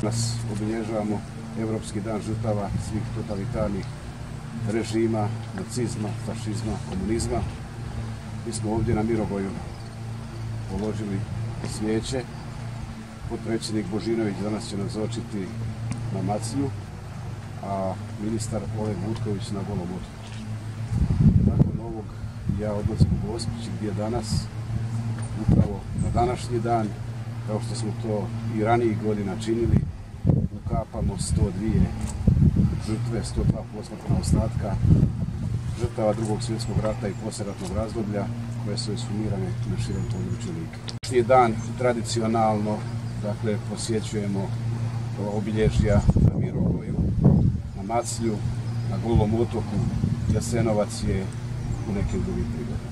Danas obilježavamo Europski dan žrtava svih totalitarnih režima, nacizma, fašizma, komunizma. Mi smo ovdje na Mirogoju položili svijeće. Potpredsjednik Božinović danas će nazočiti na Maclju, a ministar Oleg Butković na Golom otoku. Nakon ovog ja odlazim u Gospić gdje danas, upravo na današnji dan, kao što smo to i ranijih godina činili, ukapamo 102 žrtve, 102 posmrtna ostatka žrtava Drugog svjetskog rata i poslijeratnog razdoblja koje su ekshumirane na širem području Like. Današnji dan tradicionalno posjećujemo obilježja na Mirogoju, na Maclju, na Golom otoku. Jasenovac je u nekim drugim prigodama.